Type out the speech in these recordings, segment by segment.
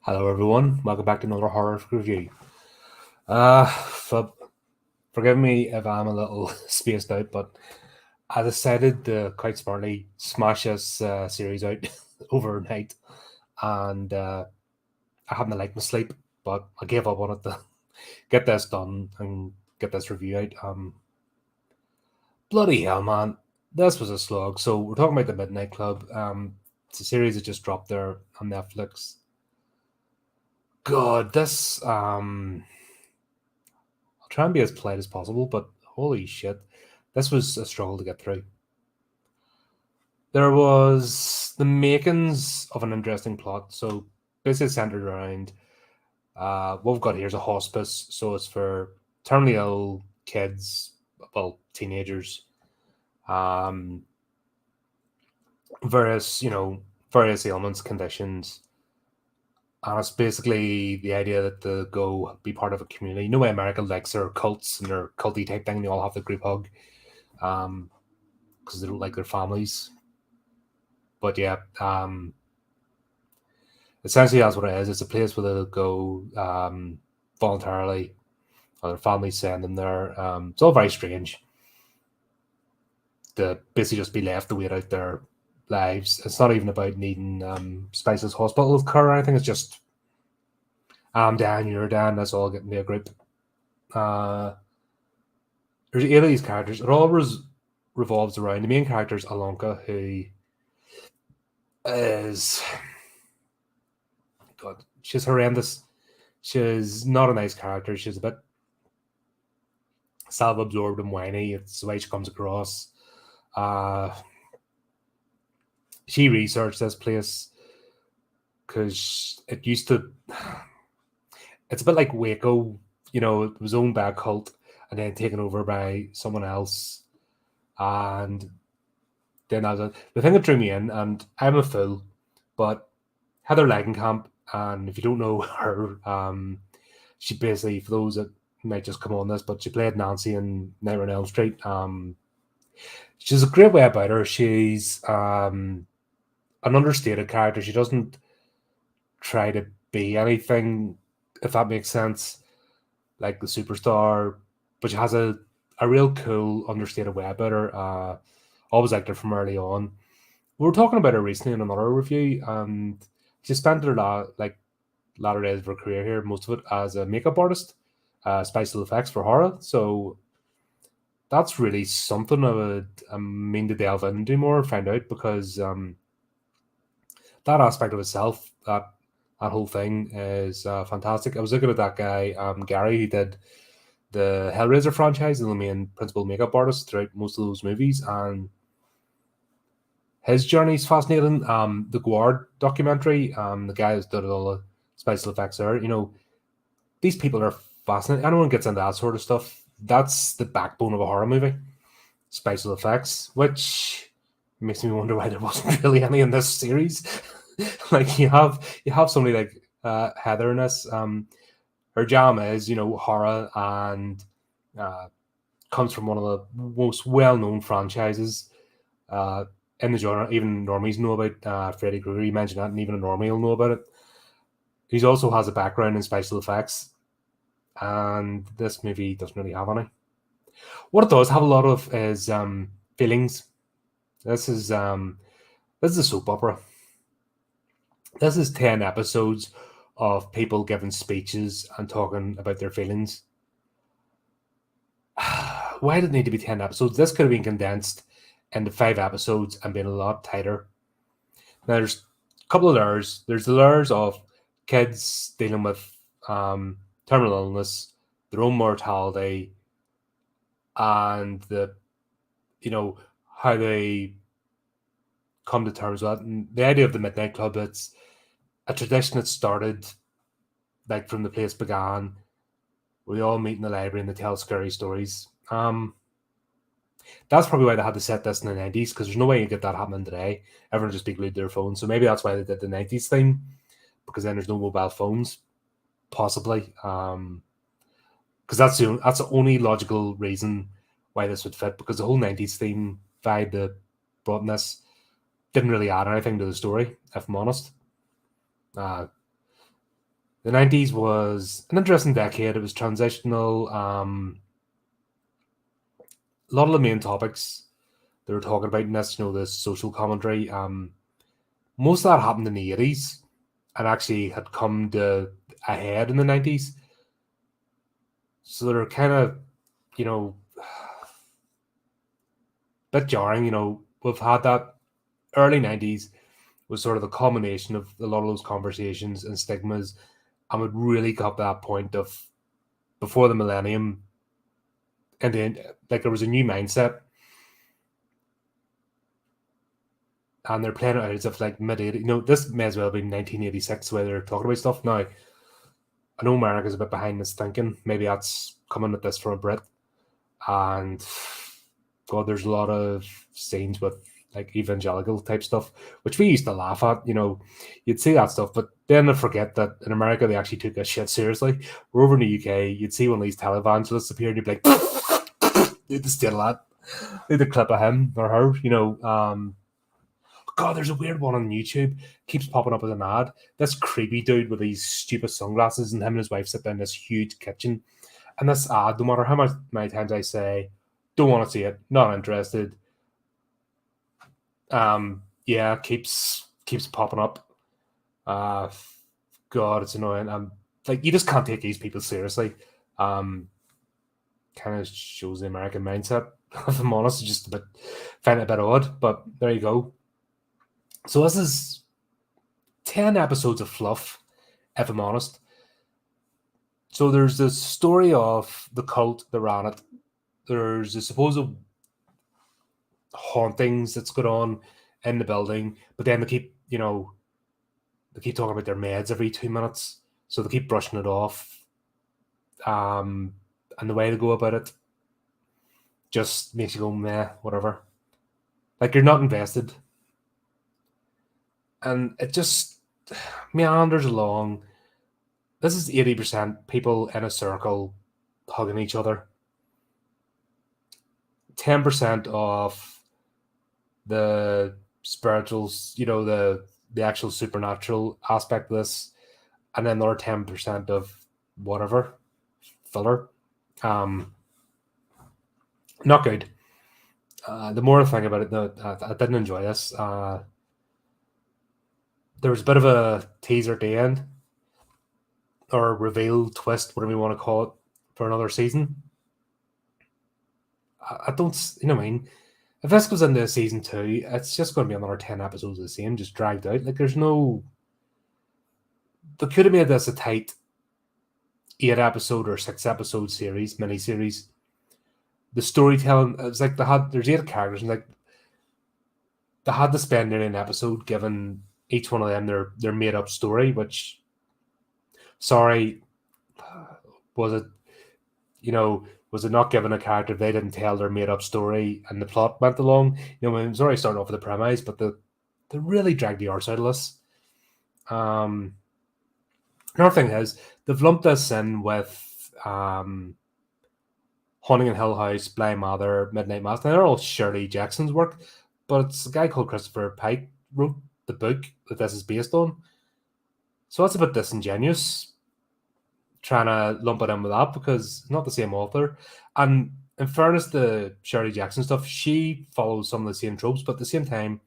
Hello, everyone. Welcome back to another horror review. Uh, Forgive me if I'm a little spaced out, but I decided to quite smartly smash this series out overnight, and I haven't liked my sleep, but I gave up on it to get this done and get this review out. Bloody hell, man, this was a slog. So we're talking about the Midnight Club. It's a series that just dropped there on Netflix. God, this I'll try and be as polite as possible, but holy shit, this was a struggle to get through. There was the makings of an interesting plot. So basically centered around what we've got here is a hospice. So it's for terminally ill kids, well, teenagers, um, various ailments, conditions. And it's basically the idea that they go be part of a community. You know, why America likes their cults and their culty type thing. They all have the group hug because they don't like their families. But yeah, essentially that's what it is. It's a place where they'll go voluntarily, or their families send them there. It's all very strange. To basically just be left to wait out their lives. It's not even about needing specialist hospital care or anything. It's just I'm down, you're down. Let's all get into a group. There's 8 of these characters. It all revolves around the main character is Alonka, who is God, she's horrendous. She's not a nice character. She's a bit self-absorbed and whiny. It's the way she comes across. She researched this place because it used to. It's a bit like Waco. You know, it was owned by a cult and then taken over by someone else. And then the thing that drew me in, and I'm a fool, but Heather Langenkamp, and if you don't know her, she basically, for those that might just come on this, but she played Nancy in Nightmare on Elm Street. She's a great way about her. She's an understated character. She doesn't try to be anything, if that makes sense, like the superstar, but she has a real cool, understated way about her. Always liked her from early on. We were talking about her recently in another review, and she spent her latter days of her career here, most of it as a makeup artist, special effects for horror. So that's really something I mean to delve into more, find out, because that aspect of itself, that whole thing is fantastic. I was looking at that guy, Gary, who did the Hellraiser franchise and the main principal makeup artist throughout most of those movies, and his journey is fascinating. The Guard documentary, the guy who's done all the special effects there, these people are fascinating. Anyone gets into that sort of stuff, that's the backbone of a horror movie. Special effects, which makes me wonder why there wasn't really any in this series. Like you have somebody like Heather in this. Her jam is horror and comes from one of the most well-known franchises in the genre. Even normies know about Freddy Krueger. You mentioned that, and even a normie will know about it. He also has a background in special effects, and this movie doesn't really have any. What it does have a lot of is feelings. This is a soap opera. This is 10 episodes of people giving speeches and talking about their feelings. Why did it need to be 10 episodes? This could have been condensed into 5 episodes and been a lot tighter. Now, there's a couple of layers. There's the layers of kids dealing with terminal illness, their own mortality, and how they come to terms with it. And the idea of the Midnight Club, it's a tradition that started like from the place began. We all meet in the library and they tell scary stories. That's probably why they had to set this in the 90s, because there's no way you get that happening today. Everyone just be glued to their phone. So maybe that's why they did the 90s theme, because then there's no mobile phones, possibly. Because that's the only logical reason why this would fit, because the whole 90s theme vibe that brought in this didn't really add anything to the story, if I'm honest. The 90s was an interesting decade. It was transitional. A lot of the main topics they were talking about in this, the social commentary, most of that happened in the 80s and actually had come to a head in the 90s. So they're kind of, a bit jarring. We've had that early 90s was sort of the culmination of a lot of those conversations and stigmas, and it really got to that point of before the millennium, and then like there was a new mindset, and they're playing it out as if like mid 80s. This may as well be 1986 where they're talking about stuff now. I know America's a bit behind this thinking. Maybe that's coming at this from a Brit, and God, there's a lot of scenes with like evangelical type stuff, which we used to laugh at. You'd see that stuff, but then I forget that in America they actually took that shit seriously. We're over in the UK, you'd see one of these televangelists appear, and you'd be like, "Need to steal that. Need a clip of him or her." God, there's a weird one on YouTube. Keeps popping up as an ad. This creepy dude with these stupid sunglasses, and him and his wife sit down in this huge kitchen. And this ad, no matter how many times I say, don't want to see it, not interested. Yeah, keeps popping up. God, it's annoying. Like you just can't take these people seriously. Kind of shows the American mindset. If I'm honest, it's just find it a bit odd, but there you go. So this is 10 episodes of fluff, if I'm honest. So there's the story of the cult that ran it. There's the supposed hauntings that's going on in the building, but then they keep talking about their meds every 2 minutes, so they keep brushing it off. And the way to go about it just makes you go, meh, whatever. Like you're not invested. And it just meanders along. This is 80% people in a circle hugging each other. 10% of the spirituals, the actual supernatural aspect of this, and then another 10% of whatever filler. Not good. The more I think about it, I didn't enjoy this. There was a bit of a teaser at the end, or reveal, twist, whatever you want to call it, for another season. I don't, what I mean? If this goes into season 2, it's just going to be another 10 episodes of the same, just dragged out. Like, there's no... They could have made this a tight 8-episode or 6-episode series, mini-series. The storytelling, it's like there's 8 characters, and like they had to spend nearly an episode giving each one of them their made-up story, which, sorry, was it not given a character if they didn't tell their made-up story and the plot went along? It was already starting off with the premise, but they really dragged the arse out of this. Another thing is, they've lumped this in with Haunting in Hill House, Bly Mather, Midnight Mass. Now, they're all Shirley Jackson's work, but it's a guy called Christopher Pike wrote the book that this is based on. So that's a bit disingenuous, trying to lump it in with that, because it's not the same author. And in fairness to Shirley Jackson stuff, she follows some of the same tropes, but at the same time,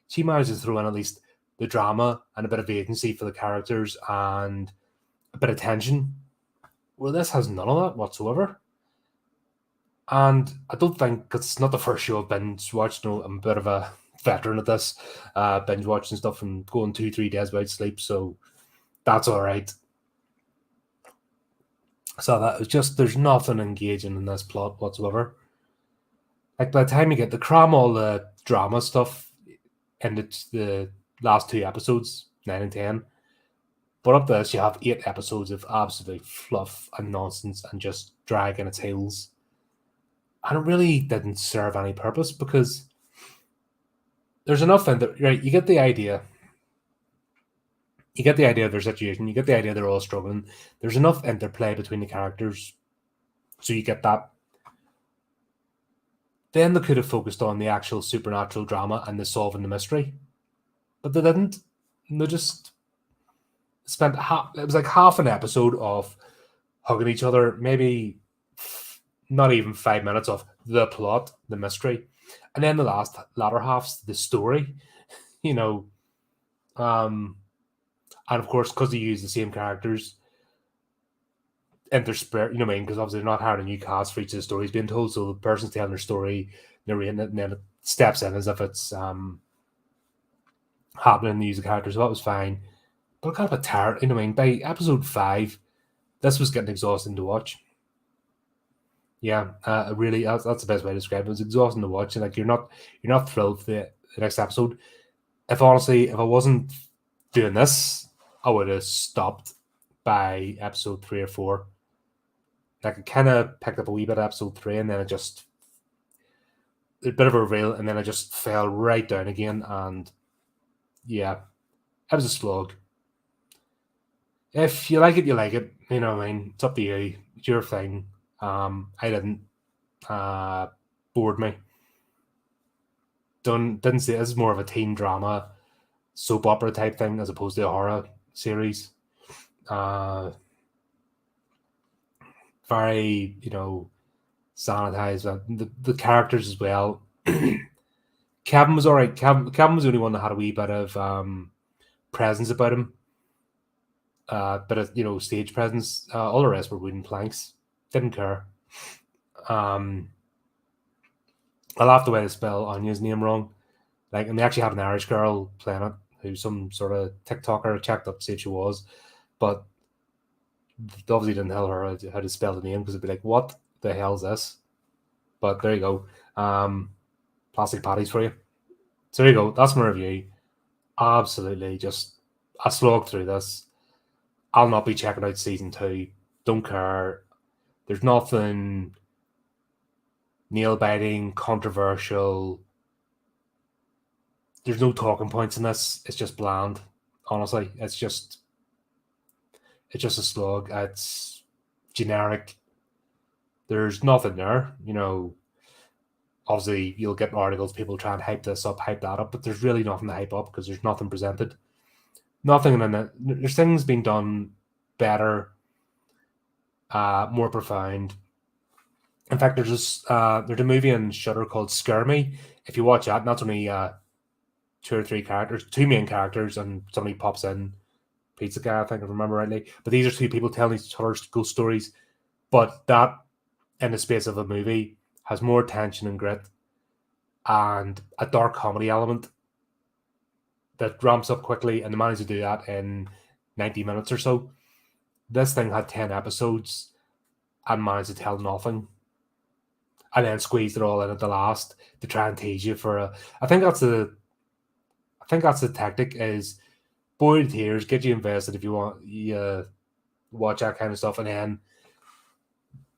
she manages to throw in at least the drama and a bit of agency for the characters and a bit of tension. Well, this has none of that whatsoever. And I don't think, because it's not the first show I've binge watched. I'm a bit of a veteran at this, binge watching stuff and going 2-3 days without sleep, so that's all right. So that was just, there's nothing engaging in this plot whatsoever. Like, by the time you get to cram all the drama stuff into the last 2 episodes, 9 and 10, but up to this, you have 8 episodes of absolute fluff and nonsense and just dragging its heels. And it really didn't serve any purpose, because there's enough in there, right? You get the idea. You get the idea of their situation. You get the idea they're all struggling. There's enough interplay between the characters, so you get that. Then they could have focused on the actual supernatural drama and the solving the mystery, but they didn't. They just spent it was like half an episode of hugging each other, maybe not even 5 minutes of the plot, the mystery, and then the latter half's the story, you know. And of course, because they use the same characters interspersed, you know what I mean? Because obviously they're not hiring a new cast for each of the stories being told, so the person's telling their story, narrating it, and then it steps in as if it's happening in the use of characters. So that was fine. But I got a bit tired, you know what I mean? By episode 5, this was getting exhausting to watch. Yeah, really, that's the best way to describe it. It was exhausting to watch, and like you're not thrilled for the next episode. If I wasn't doing this, I would have stopped by episode 3 or 4. Like I kind of picked up a wee bit of episode 3, and then a bit of a reveal, and then I just fell right down again. And yeah, it was a slog. If you like it, you like it. You know what I mean? It's up to you. It's your thing. I didn't. Bored me. Didn't see it. This is more of a teen drama, soap opera type thing as opposed to a horror series. Very, sanitized. The characters as well. Kevin was all right. Kevin was the only one that had a wee bit of presence about him. Bit of stage presence. All the rest were wooden planks. Didn't care. I laughed the way they spell Anya's name wrong. Like, and they actually had an Irish girl playing it, who's some sort of TikToker. Checked up to see if she was, but they obviously didn't tell her how to spell the name because it'd be like, what the hell is this? But there you go. Plastic patties for you. So there you go. That's my review. Absolutely, just I slogged through this. I'll not be checking out season 2. Don't care. There's nothing nail biting, controversial. There's no talking points in this. It's just bland. Honestly, it's just a slog. It's generic. There's nothing there. Obviously you'll get articles, people try and hype this up, hype that up, but there's really nothing to hype up because there's nothing presented. Nothing in it. There's things being done better, more profound. In fact, there's a movie in Shudder called Scare Me. If you watch that, that's only 2 or 3 characters, 2 main characters, and somebody pops in, Pizza Guy, I think, if I remember rightly. But these are 2 people telling each other ghost stories. But that, in the space of a movie, has more tension and grit and a dark comedy element that ramps up quickly, and they managed to do that in 90 minutes or so. This thing had 10 episodes and managed to tell nothing, and then squeezed it all in at the last to try and tease you for I think that's the tactic, is bore you to tears, get you invested if you want watch that kind of stuff, and then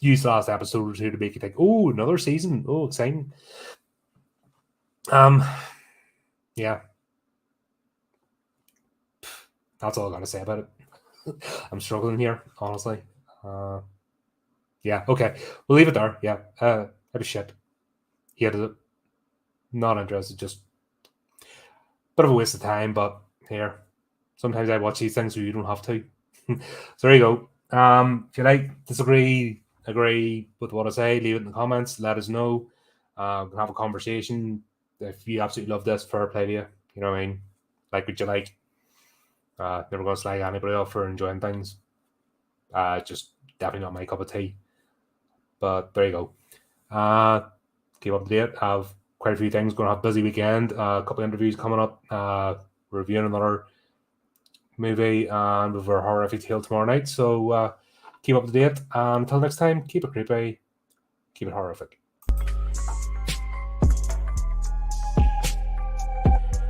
use the last episode or 2 to make you think, oh, another season, oh, exciting. Yeah. That's all I gotta say about it. I'm struggling here, honestly. Yeah, okay. We'll leave it there. Yeah. That was shit. Hated it. Not interested, just bit of a waste of time, but here. Sometimes I watch these things so you don't have to. So there you go. If you disagree, agree with what I say, leave it in the comments. Let us know. We can have a conversation. If you absolutely love this, fair play to you. You know what I mean? Like what you like. Never going to slag anybody off for enjoying things. Just definitely not my cup of tea. But there you go. Keep up to date. Have quite a few things. Going to have a busy weekend. A couple of interviews coming up. Reviewing another movie and with our horrific tale tomorrow night. So keep up to date. And until next time, keep it creepy. Keep it horrific.